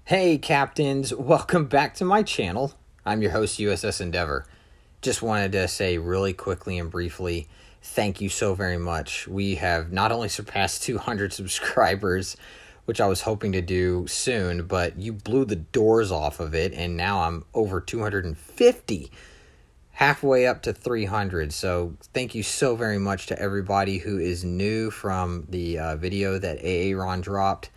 Hey captains, welcome back to my channel. I'm your host USS Endeavor. Just wanted to say really quickly and briefly, thank you so very much. We have not only surpassed 200 subscribers, which I was hoping to do soon, but you blew the doors off of it, and now I'm over 250, halfway up to 300. So thank you so very much to everybody who is new from the video that Aaron dropped.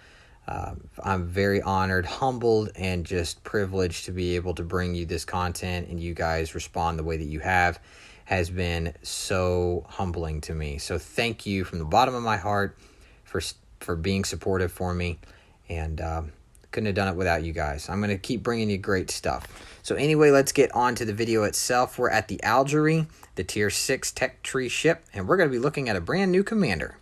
I'm very honored, humbled, and just privileged to be able to bring you this content, and you guys respond the way that you have has been so humbling to me. So thank you from the bottom of my heart for being supportive for me, and couldn't have done it without you guys. I'm going to keep bringing you great stuff. So anyway, let's get on to the video itself. We're at the Algerie, the Tier 6 Tech Tree ship, and we're going to be looking at a brand new commander.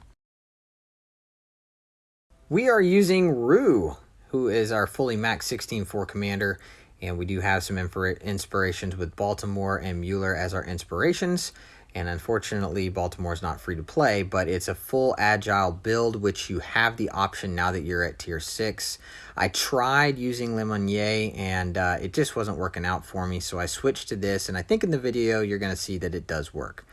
We are using Rue, who is our fully max 16-4 commander, and we do have some inspirations with Baltimore and Mueller as our inspirations. And unfortunately, Baltimore is not free to play, but it's a full agile build, which you have the option now that you're at Tier 6. I tried using Le Monnier, and it just wasn't working out for me, so I switched to this, and I think in the video you're going to see that it does work.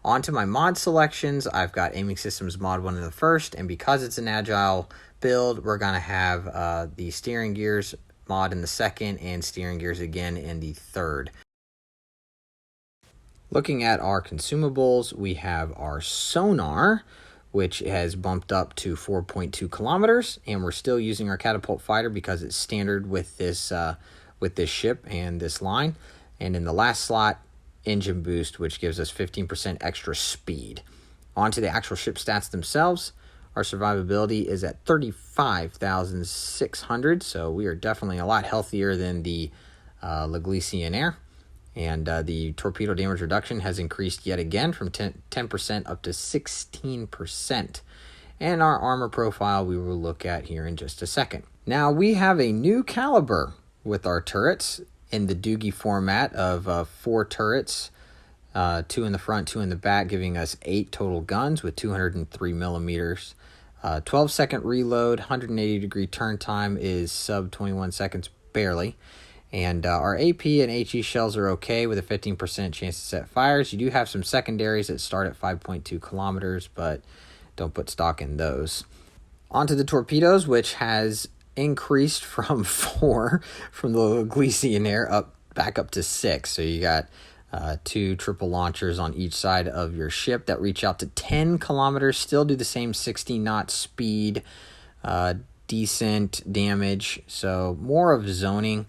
On to my mod selections, I've got Aiming Systems Mod 1 in the first, and because it's an agile build, we're going to have the steering gears mod in the second and steering gears again in the third. Looking at our consumables, we have our sonar, which has bumped up to 4.2 kilometers, and we're still using our catapult fighter because it's standard with this ship and this line. And in the last slot, engine boost, which gives us 15% extra speed. On to the actual ship stats themselves. Our survivability is at 35,600, so we are definitely a lot healthier than the Leglicienaire. And the torpedo damage reduction has increased yet again from 10% up to 16%. And our armor profile we will look at here in just a second. Now we have a new caliber with our turrets in the Doogie format of 4 turrets, 2 in the front, 2 in the back, giving us 8 total guns with 203 millimeters. 12-second reload, 180-degree turn time is sub 21 seconds barely. And our AP and HE shells are okay with a 15% chance to set fires. You do have some secondaries that start at 5.2 kilometers, but don't put stock in those. On to the torpedoes, which has increased from 4 from the Leglicienaire back up to 6. So you got 2 triple launchers on each side of your ship that reach out to 10 kilometers, still do the same 60 knot speed, decent damage. So more of zoning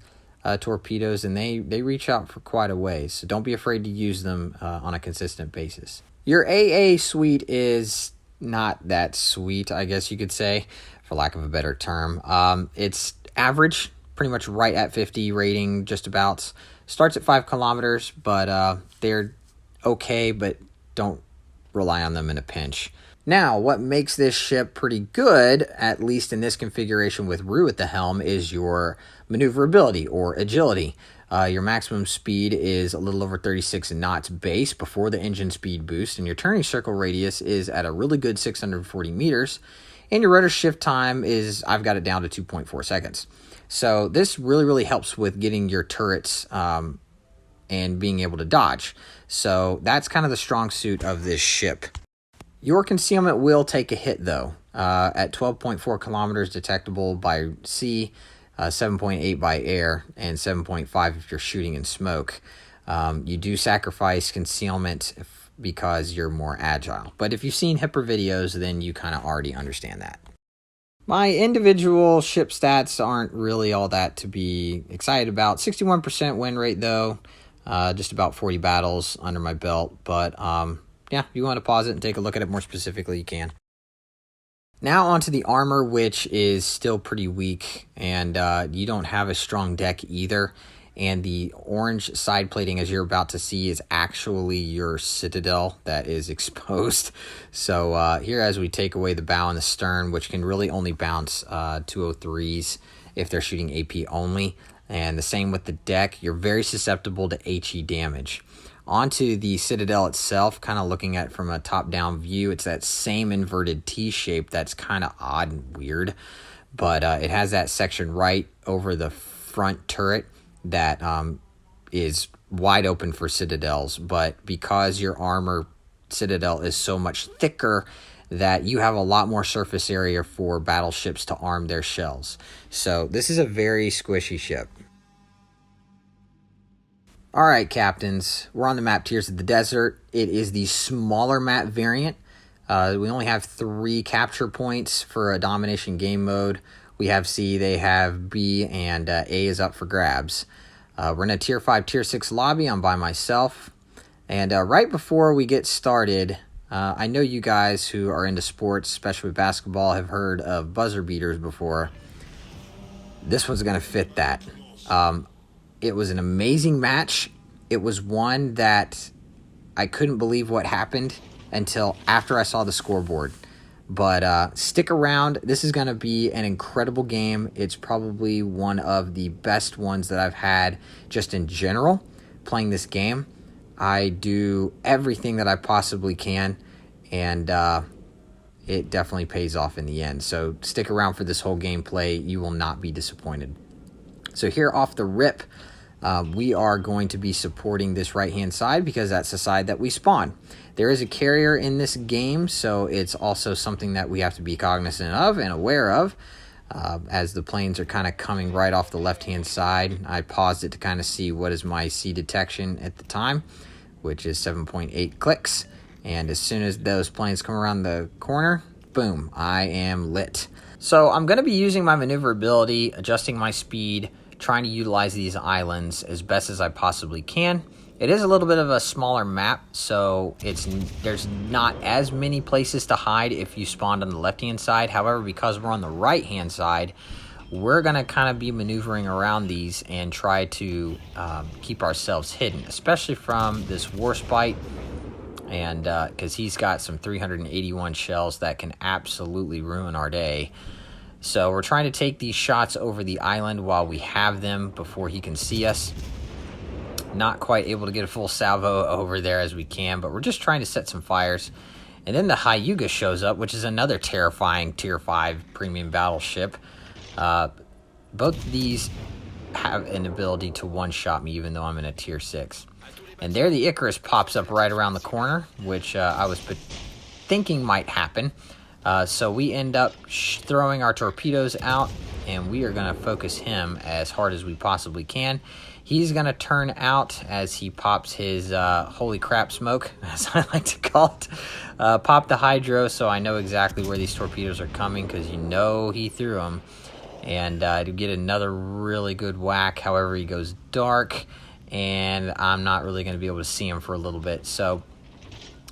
torpedoes, and they reach out for quite a ways. So don't be afraid to use them on a consistent basis. Your AA suite is not that sweet, I guess you could say, for lack of a better term. It's average, pretty much right at 50 rating, just about. Starts at 5 kilometers, but they're okay, but don't rely on them in a pinch. Now, what makes this ship pretty good, at least in this configuration with Rue at the helm, is your maneuverability or agility. Your maximum speed is a little over 36 knots base before the engine speed boost, and your turning circle radius is at a really good 640 meters. And your rudder shift time is, I've got it down to 2.4 seconds. So this really helps with getting your turrets and being able to dodge. So that's kind of the strong suit of this ship. Your concealment will take a hit though, at 12.4 kilometers detectable by sea, 7.8 by air, and 7.5 if you're shooting in smoke. You do sacrifice concealment because you're more agile. But if you've seen Hipper videos, then you kind of already understand that. My individual ship stats aren't really all that to be excited about. 61% win rate though, just about 40 battles under my belt. But yeah, if you want to pause it and take a look at it more specifically, you can. Now onto the armor, which is still pretty weak, and you don't have a strong deck either. And the orange side plating, as you're about to see, is actually your citadel that is exposed. So here, as we take away the bow and the stern, which can really only bounce 203s if they're shooting AP only, and the same with the deck, you're very susceptible to HE damage. Onto the citadel itself, kind of looking at it from a top-down view, it's that same inverted T shape that's kind of odd and weird. but it has that section right over the front turret that is wide open for citadels, but because your armor citadel is so much thicker, that you have a lot more surface area for battleships to arm their shells. So this is a very squishy ship. All right, captains, we're on the map Tears of the Desert. It is the smaller map variant. We only have 3 capture points for a domination game mode. We have C, they have B, and A is up for grabs. We're in a Tier 5, Tier 6 lobby. I'm by myself. And right before we get started, I know you guys who are into sports, especially basketball, have heard of buzzer beaters before. This one's going to fit that. It was an amazing match. It was one that I couldn't believe what happened until after I saw the scoreboard. But stick around. This is going to be an incredible game. It's probably one of the best ones that I've had just in general playing this game. I do everything that I possibly can, and it definitely pays off in the end. So stick around for this whole gameplay. You will not be disappointed. So here off the rip, we are going to be supporting this right-hand side because that's the side that we spawn. There is a carrier in this game, so it's also something that we have to be cognizant of and aware of. As the planes are kind of coming right off the left-hand side, I paused it to kind of see what is my C detection at the time, which is 7.8 clicks. And as soon as those planes come around the corner, boom, I am lit. So I'm going to be using my maneuverability, adjusting my speed, trying to utilize these islands as best as I possibly can. It is a little bit of a smaller map, so there's not as many places to hide if you spawned on the left-hand side. However, because we're on the right-hand side, we're going to kind of be maneuvering around these and try to keep ourselves hidden, especially from this Warspite, and because he's got some 381 shells that can absolutely ruin our day. So we're trying to take these shots over the island while we have them before he can see us. Not quite able to get a full salvo over there as we can, but we're just trying to set some fires. And then the Hyuga shows up, which is another terrifying Tier 5 premium battleship. Both these have an ability to one-shot me even though I'm in a Tier 6. And there the Icarus pops up right around the corner, which I was thinking might happen. So we end up throwing our torpedoes out, and we are going to focus him as hard as we possibly can. He's going to turn out as he pops his holy crap smoke, as I like to call it. Pop the hydro so I know exactly where these torpedoes are coming, because you know he threw them. And to get another really good whack. However, he goes dark, and I'm not really going to be able to see him for a little bit. So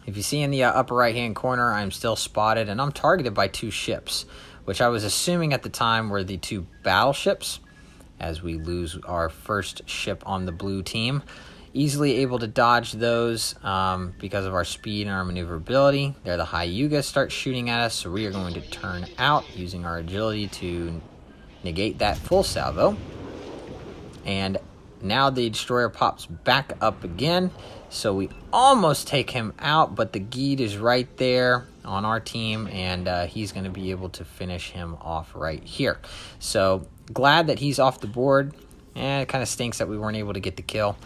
if you see in the upper right-hand corner, I'm still spotted, and I'm targeted by 2 ships, which I was assuming at the time were the 2 battleships, as we lose our first ship on the blue team. Easily able to dodge those because of our speed and our maneuverability. There the Hyuga start shooting at us, so we are going to turn out using our agility to negate that full salvo. And now the destroyer pops back up again, so we almost take him out, but the Geed is right there on our team, and he's going to be able to finish him off right here. So glad that he's off the board. It kind of stinks that we weren't able to get the kill,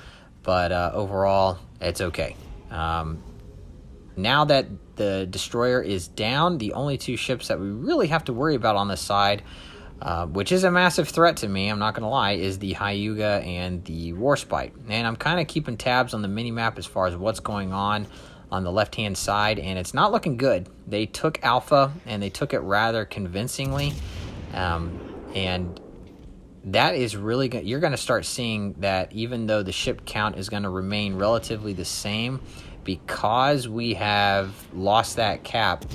but overall, it's okay. Now that the destroyer is down, the only 2 ships that we really have to worry about on this side, which is a massive threat to me, I'm not going to lie, is the Hyuga and the Warspite. And I'm kind of keeping tabs on the mini-map as far as what's going on the left-hand side, and it's not looking good. They took Alpha, and they took it rather convincingly, and that is really good. You're going to start seeing that even though the ship count is going to remain relatively the same, because we have lost that cap,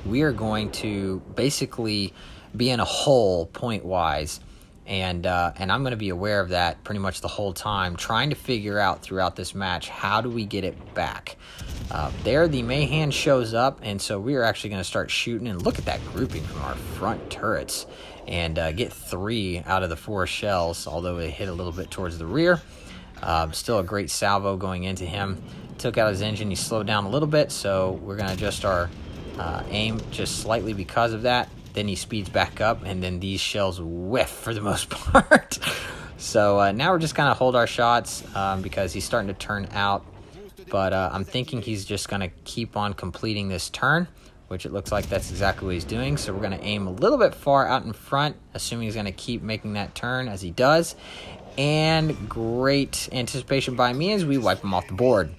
we are going to basically be in a hole point-wise, and I'm going to be aware of that pretty much the whole time, trying to figure out throughout this match, how do we get it back? There the Mayhan shows up, and so we are actually going to start shooting, and look at that grouping from our front turrets, and get 3 out of the 4 shells, although it hit a little bit towards the rear. Still a great salvo going into him. Took out his engine, he slowed down a little bit, so we're going to adjust our aim just slightly because of that. then he speeds back up, and then these shells whiff for the most part. So now we're just going to hold our shots because he's starting to turn out. But I'm thinking he's just going to keep on completing this turn, which it looks like that's exactly what he's doing. So we're going to aim a little bit far out in front, assuming he's going to keep making that turn as he does. And great anticipation by me as we wipe him off the board.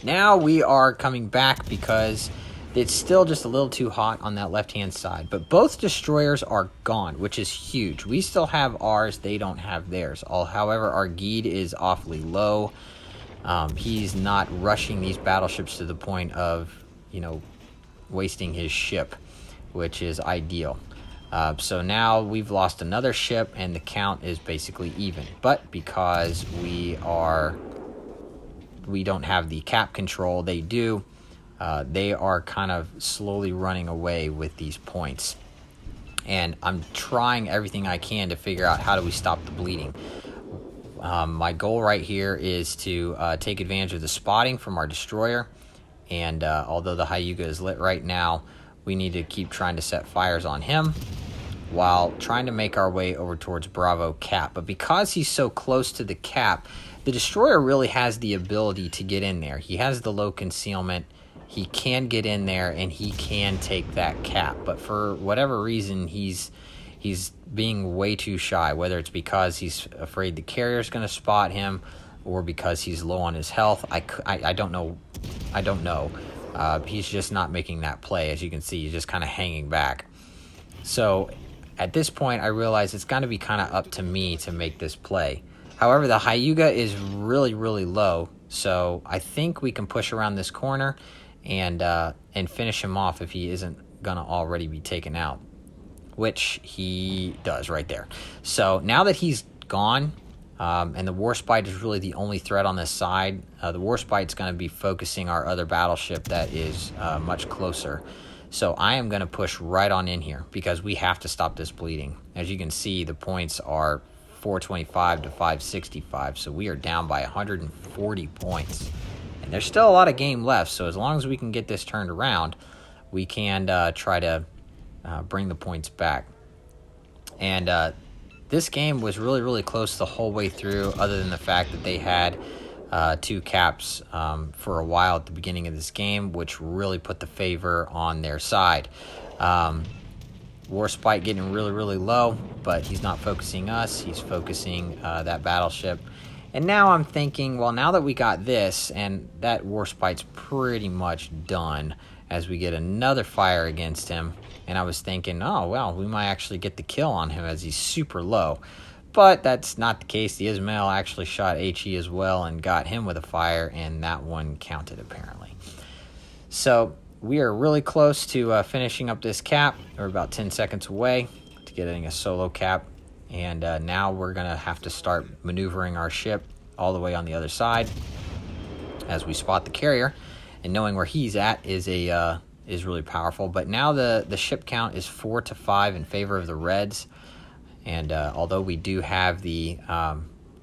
Now we are coming back because it's still just a little too hot on that left-hand side. But both destroyers are gone, which is huge. We still have ours. They don't have theirs. However, our Geed is awfully low. He's not rushing these battleships to the point of, wasting his ship, which is ideal. So now we've lost another ship, and the count is basically even. But because we don't have the cap control, they do. They are kind of slowly running away with these points. And I'm trying everything I can to figure out how do we stop the bleeding. My goal right here is to take advantage of the spotting from our destroyer. And although the Hyuga is lit right now, we need to keep trying to set fires on him while trying to make our way over towards Bravo Cap. But because he's so close to the cap, the destroyer really has the ability to get in there. He has the low concealment. He can get in there, and he can take that cap. But for whatever reason, he's being way too shy, whether it's because he's afraid the carrier's going to spot him or because he's low on his health. I don't know. He's just not making that play. As you can see, he's just kind of hanging back. So at this point, I realize it's going to be kind of up to me to make this play. However, the Hyuga is really, really low, so I think we can push around this corner and finish him off if he isn't going to already be taken out, which he does right there. So now that he's gone, and the Warspite is really the only threat on this side, the Warspite's going to be focusing our other battleship that is much closer. So I am going to push right on in here because we have to stop this bleeding. As you can see, the points are 425 to 565, so we are down by 140 points. And there's still a lot of game left, so as long as we can get this turned around, we can try to bring the points back. And this game was really, really close the whole way through, other than the fact that they had two caps for a while at the beginning of this game, which really put the favor on their side. Warspite getting really, really low, but he's not focusing us. He's focusing that battleship. And now I'm thinking, well, now that we got this, and that Warspite's pretty much done as we get another fire against him. And I was thinking, oh, well, we might actually get the kill on him as he's super low. But that's not the case. The Ismail actually shot HE as well and got him with a fire, and that one counted apparently. So we are really close to finishing up this cap. We're about 10 seconds away to getting a solo cap. And now we're going to have to start maneuvering our ship all the way on the other side as we spot the carrier. And knowing where he's at is really powerful. But now the ship count is 4 to 5 in favor of the Reds. And although we do have the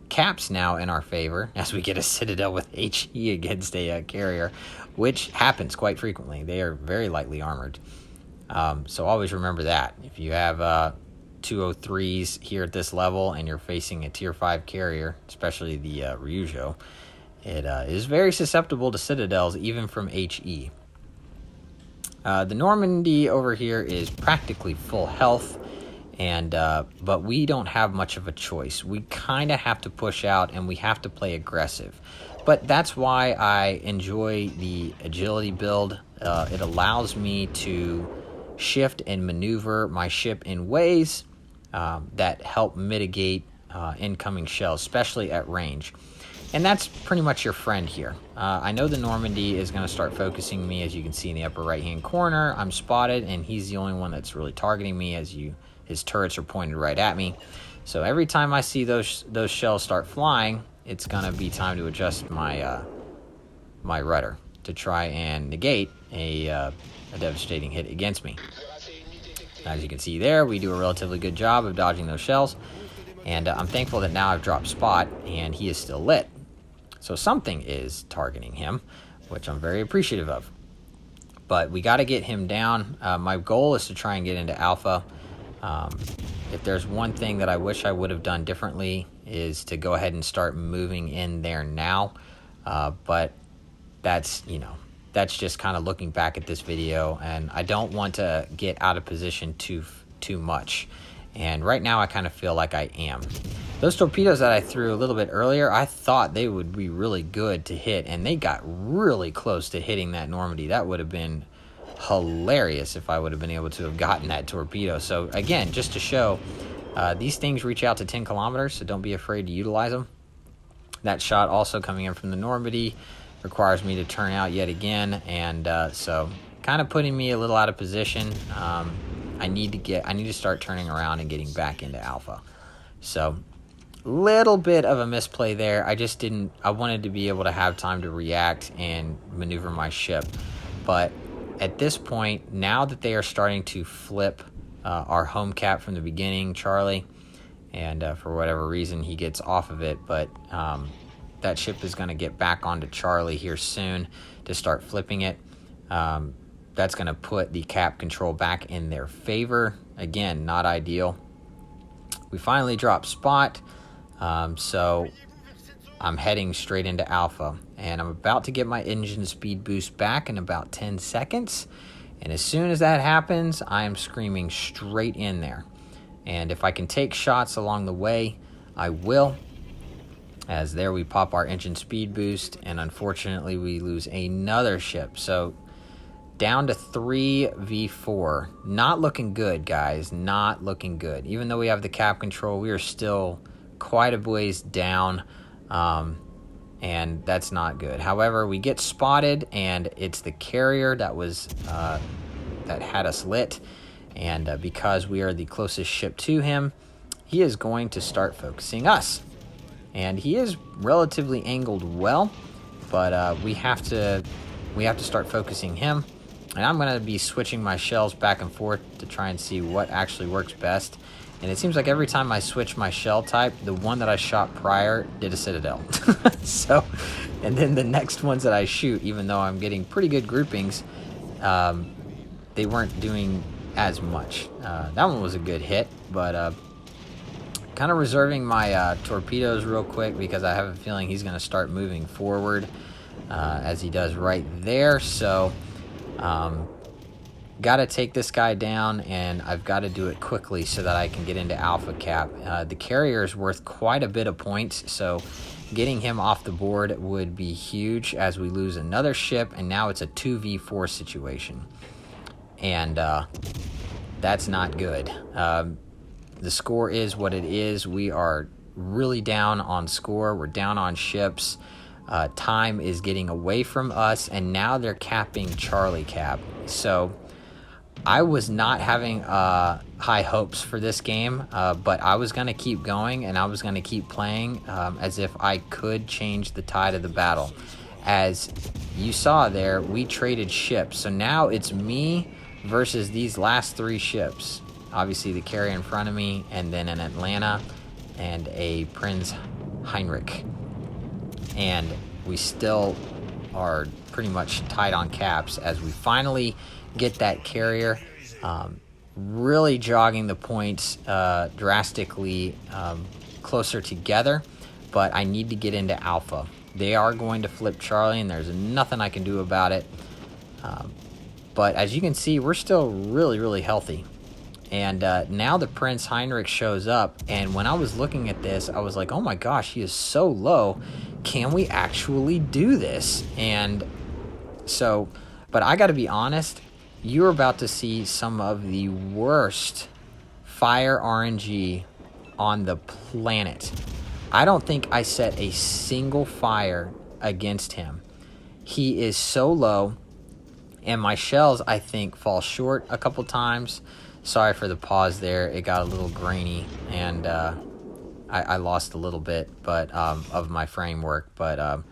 caps now in our favor, as we get a Citadel with HE against a carrier, which happens quite frequently. They are very lightly armored. So always remember that. If you have 203s here at this level and you're facing a tier 5 carrier, especially the Ryujo, it is very susceptible to Citadels, even from HE. The Normandy over here is practically full health, and but we don't have much of a choice. We kind of have to push out, and we have to play aggressive. But that's why I enjoy the agility build. It allows me to shift and maneuver my ship in ways that help mitigate incoming shells, especially at range. And that's pretty much your friend here. I know the Normandy is going to start focusing me, as you can see in the upper right-hand corner. I'm spotted, and he's the only one that's really targeting me, as his turrets are pointed right at me. So every time I see those shells start flying, it's going to be time to adjust my my rudder to try and negate a devastating hit against me. As you can see there, we do a relatively good job of dodging those shells. And I'm thankful that now I've dropped spot, and he is still lit. So something is targeting him, which I'm very appreciative of. But we got to get him down. My goal is to try and get into Alpha. If there's one thing that I wish I would have done differently is to go ahead and start moving in there now. But that's, that's just kind of looking back at this video, and I don't want to get out of position too much. And right now I kind of feel like I am. Those torpedoes that I threw a little bit earlier, I thought they would be really good to hit, and they got really close to hitting that Normandy. That would have been hilarious if I would have been able to have gotten that torpedo. So again, just to show, these things reach out to 10 kilometers, so don't be afraid to utilize them. That shot also coming in from the Normandy requires me to turn out yet again, and so kind of putting me a little out of position. I need to start turning around and getting back into Alpha. So little bit of a misplay there. I wanted to be able to have time to react and maneuver my ship. But at this point, now that they are starting to flip our home cap from the beginning, Charlie, and for whatever reason he gets off of it, but that ship is going to get back onto Charlie here soon to start flipping it. That's going to put the cap control back in their favor. Again, not ideal. We finally drop spot, so I'm heading straight into Alpha, and I'm about to get my engine speed boost back in about 10 seconds. And as soon as that happens, I am screaming straight in there. And if I can take shots along the way, I will. As there we pop our engine speed boost, and unfortunately we lose another ship. So down to 3v4. Not looking good, guys. Not looking good. Even though we have the cap control, we are still quite a ways down, and that's not good. However, we get spotted, and it's the carrier that was that had us lit, and because we are the closest ship to him, he is going to start focusing us. And he is relatively angled well, but we have to start focusing him. And I'm going to be switching my shells back and forth to try and see what actually works best. And it seems like every time I switch my shell type, the one that I shot prior did a Citadel. So, and then the next ones that I shoot, even though I'm getting pretty good groupings, they weren't doing as much. That one was a good hit, but kind of reserving my torpedoes real quick because I have a feeling he's going to start moving forward as he does right there. So got to take this guy down, and I've got to do it quickly so that I can get into Alpha cap. The carrier is worth quite a bit of points, so getting him off the board would be huge as we lose another ship, and now it's a 2v4 situation. And that's not good. The score is what it is. We are really down on score. We're down on ships. Time is getting away from us, and now they're capping Charlie cap. So I was not having high hopes for this game, but I was going to keep going, and I was going to keep playing as if I could change the tide of the battle. As you saw there, we traded ships. So now it's me versus these last three ships. Obviously the carrier in front of me, and then an Atlanta and a Prinz Heinrich. And we still are pretty much tied on caps as we finally get that carrier, really jogging the points drastically closer together. But I need to get into Alpha. They are going to flip Charlie, and there's nothing I can do about it. But as you can see, we're still really healthy. And now the Prinz Heinrich shows up, and when I was looking at this, I was like, oh my gosh, he is so low. Can we actually do this? And so, but I got to be honest, you're about to see some of the worst fire RNG on the planet. I don't think I set a single fire against him. He is so low, and my shells, I think, fall short a couple times. Sorry for the pause there. It got a little grainy, and I lost a little bit of my framework. But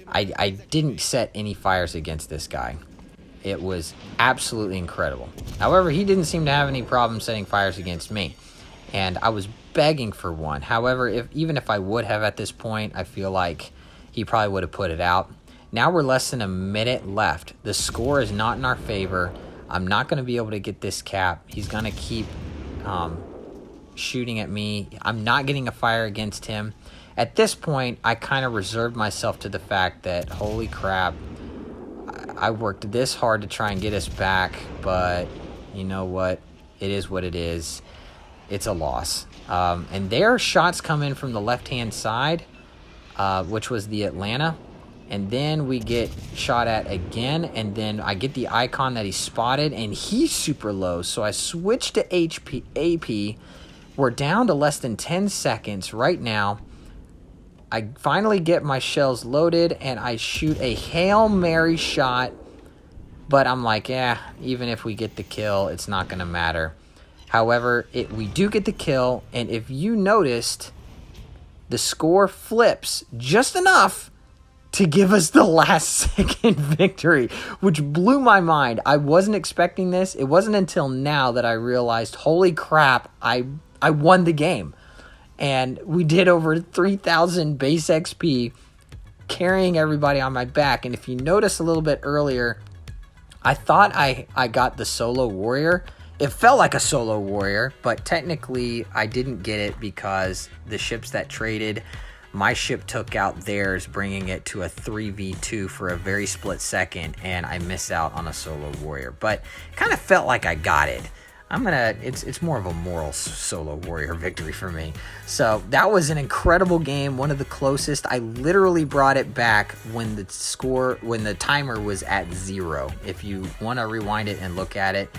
I didn't set any fires against this guy. It was absolutely incredible. However, he didn't seem to have any problem setting fires against me, and I was begging for one. However, even if I would have at this point, I feel like he probably would have put it out. Now we're less than a minute left. The score is not in our favor. I'm not going to be able to get this cap. He's going to keep shooting at me. I'm not getting a fire against him. At this point, I kind of reserved myself to the fact that, holy crap, I worked this hard to try and get us back, but you know what? It is what it is. It's a loss. And their shots come in from the left-hand side, which was the Atlanta. And then we get shot at again, and then I get the icon that he spotted, and he's super low. So I switch to AP. We're down to less than 10 seconds right now. I finally get my shells loaded, and I shoot a Hail Mary shot. But I'm like, even if we get the kill, it's not going to matter. However, we do get the kill, and if you noticed, the score flips just enough to give us the last second victory, which blew my mind. I wasn't expecting this. It wasn't until now that I realized, holy crap, I won the game. And we did over 3,000 base XP, carrying everybody on my back. And if you notice a little bit earlier, I thought I got the solo warrior. It felt like a solo warrior, but technically I didn't get it because the ships that traded, my ship took out theirs, bringing it to a 3v2 for a very split second, and I missed out on a solo warrior. But kind of felt like I got it. It's more of a moral solo warrior victory for me. So that was an incredible game, one of the closest. I literally brought it back when the timer was at 0. If you want to rewind it and look at it,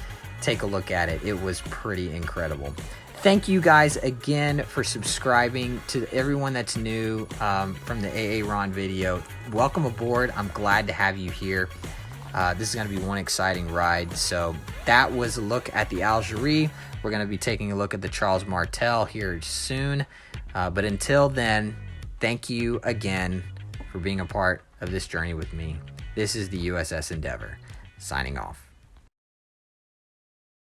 take a look at it. It was pretty incredible. Thank you guys again for subscribing. To everyone that's new from the AA Ron video, welcome aboard. I'm glad to have you here. This is going to be one exciting ride. So that was a look at the Algerie. We're going to be taking a look at the Charles Martel here soon. But until then, thank you again for being a part of this journey with me. This is the USS Endeavor, signing off.